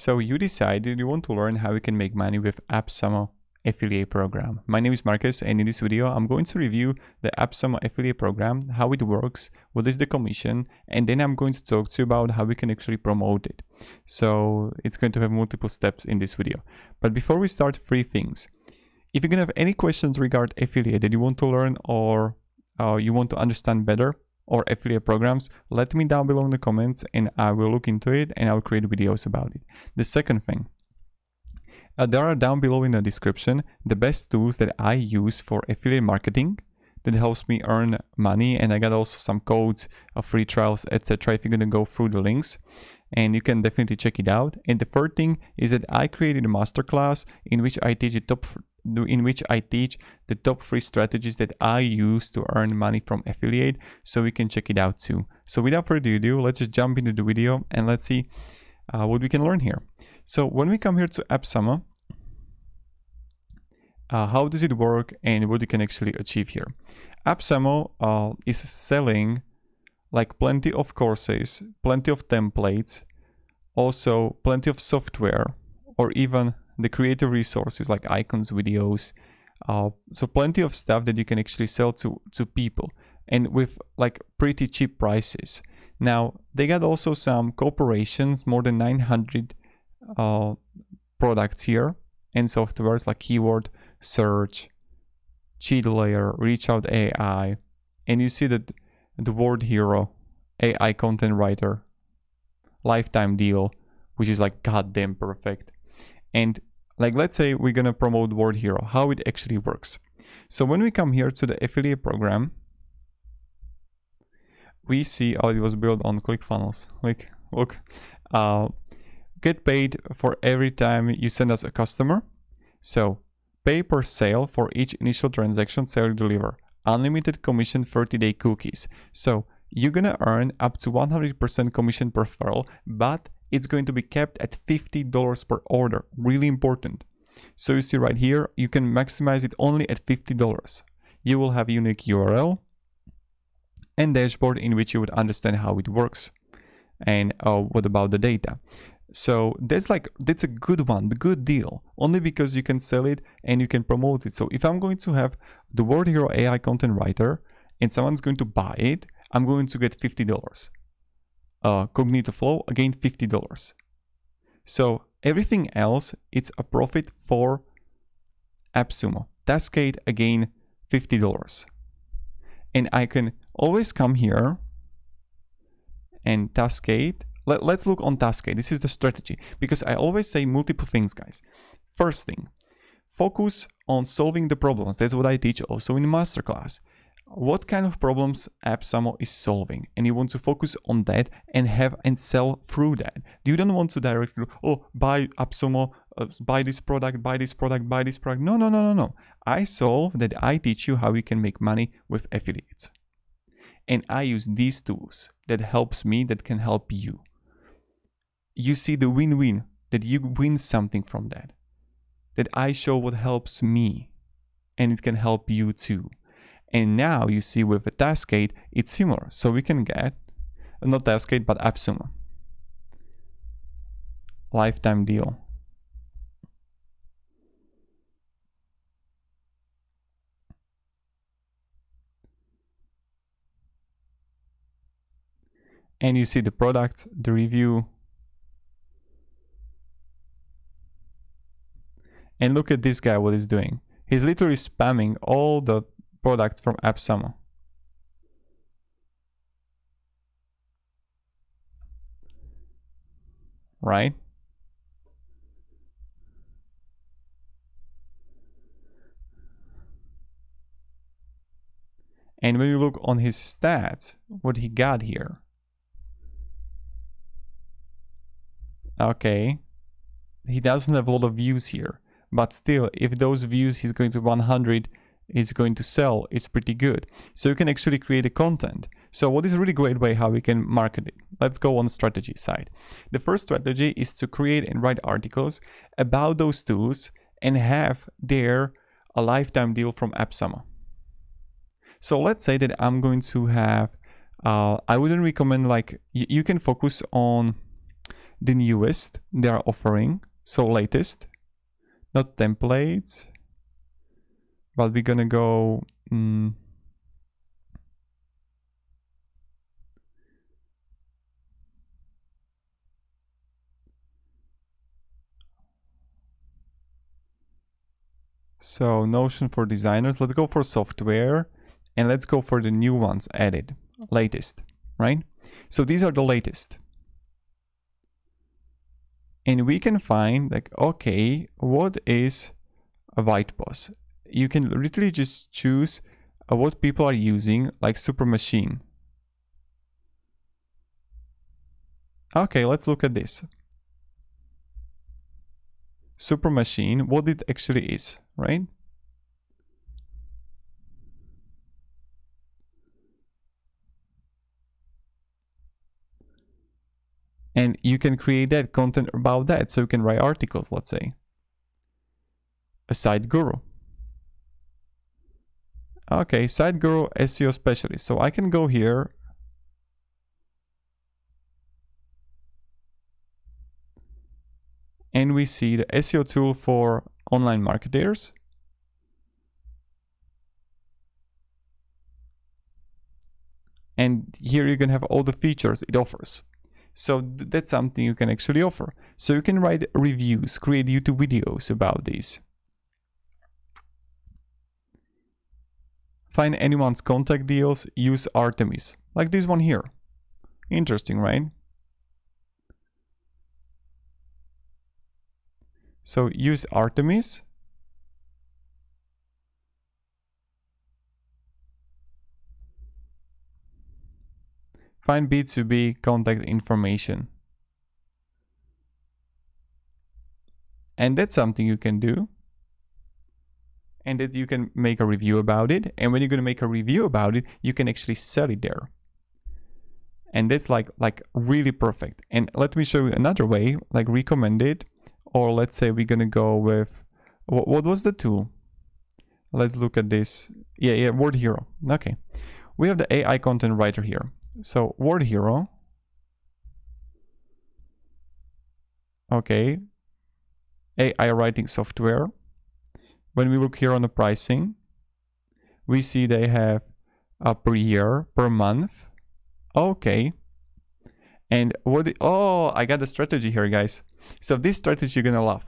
So you decided you want to learn how you can make money with Appsummo affiliate program. My name is Marcus, and in this video I'm going to review the Appsummo affiliate program, how it works, what is the commission, and then I'm going to talk to you about how we can actually promote it. So it's going to have multiple steps in this video. But before we start, 3 things. If you're going to have any questions regarding affiliate that you want to learn or you want to understand better, or affiliate programs, let me down below in the comments and I will look into it and I'll create videos about it. The second thing, there are down below in the description the best tools that I use for affiliate marketing that helps me earn money, and I got also some codes, free trials, etc. if you're gonna go through the links, and you can definitely check it out. And the third thing is that I created a masterclass in which I teach the top 3 strategies that I use to earn money from affiliate, so we can check it out too. So without further ado, let's just jump into the video and let's see what we can learn here. So when we come here to Appsummo, how does it work and what you can actually achieve here? Appsummo is selling like plenty of courses, plenty of templates, also plenty of software, or even the creative resources like icons, videos, so plenty of stuff that you can actually sell to people, and with like pretty cheap prices. Now they got also some corporations, more than 900 products here, and softwares like keyword search, cheat layer, reach out AI, and you see that the word hero, AI content writer, lifetime deal, which is like goddamn perfect. And like, let's say we're gonna promote Word Hero, how it actually works. So when we come here to the affiliate program, we see how it was built on ClickFunnels. Like, look, get paid for every time you send us a customer. So pay per sale for each initial transaction sale you deliver. Unlimited commission, 30-day cookies. So you're gonna earn up to 100% commission per referral, but it's going to be kept at $50 per order. Really important. So you see right here, you can maximize it only at $50. You will have unique URL and dashboard in which you would understand how it works and what about the data. So that's a good one, the good deal, only because you can sell it and you can promote it. So if I'm going to have the Word Hero AI content writer and someone's going to buy it, I'm going to get $50. Cognitive Flow, again $50. So everything else, it's a profit for Appsummo. Tascade, again $50. And I can always come here and Tascade. Let's look on Tascade. This is the strategy, because I always say multiple things, guys. First thing, focus on solving the problems. That's what I teach also in the masterclass. What kind of problems Appsummo is solving, and you want to focus on that and sell through that. You don't want to directly, oh, buy Appsummo, buy this product, buy this product, buy this product. No. I solve that. I teach you how you can make money with affiliates, and I use these tools that helps me, that can help you. You see the win-win, that you win something from that. That I show what helps me, and it can help you too. And now you see with a Tascade, it's similar. So we can get, not Tascade, but Appsummo. Lifetime deal. And you see the product, the review. And look at this guy, what he's doing. He's literally spamming all the products from Appsummo. Right? And when you look on his stats, what he got here. Okay. He doesn't have a lot of views here. But still, if those views he's going to 100 is going to sell, it's pretty good. So you can actually create a content. So what is a really great way how we can market it? Let's go on the strategy side. The first strategy is to create and write articles about those tools and have there a lifetime deal from Appsummo. So let's say that I'm going to have, I wouldn't recommend, like, you can focus on the newest they are offering, so latest, not templates, but we're gonna go so Notion for designers. Let's go for software, and let's go for the new ones added, latest, right? So these are the latest. And we can find like, okay, what is a white boss? You can literally just choose what people are using, like super machine. Okay, let's look at this. Super machine, what it actually is, right? And you can create that content about that. So you can write articles, let's say. A site guru. Okay, site guru, SEO specialist. So I can go here. And we see the SEO tool for online marketers. And here you can have all the features it offers. So that's something you can actually offer. So you can write reviews, create YouTube videos about these. Find anyone's contact deals, use Artemis. Like this one here. Interesting, right? So use Artemis. Find B2B contact information. And that's something you can do. And that you can make a review about it. And when you're going to make a review about it, you can actually sell it there. And that's like really perfect. And let me show you another way, like recommended. Or let's say we're going to go with, what was the tool? Let's look at this. Yeah, Word Hero. Okay. We have the AI content writer here. So Word Hero. Okay. AI writing software. When we look here on the pricing, we see they have per year, per month. Okay. And I got the strategy here, guys. So this strategy you're gonna love.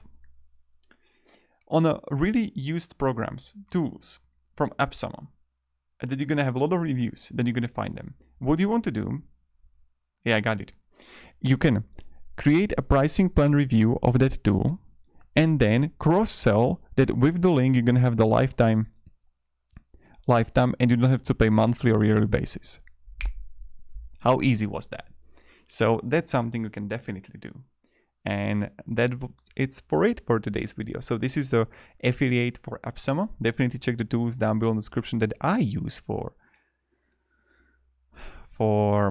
On a really used programs, tools from Appsummo, that you're gonna have a lot of reviews, then you're gonna find them. What do you want to do? Yeah, I got it. You can create a pricing plan review of that tool, and then cross-sell that with the link. You're gonna have the lifetime, and you don't have to pay monthly or yearly basis. How easy was that? So that's something you can definitely do. And it's for today's video. So this is the affiliate for Appsummo. Definitely check the tools down below in the description that I use for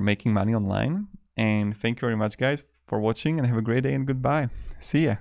making money online. And thank you very much, guys, for watching, and have a great day and goodbye. See ya.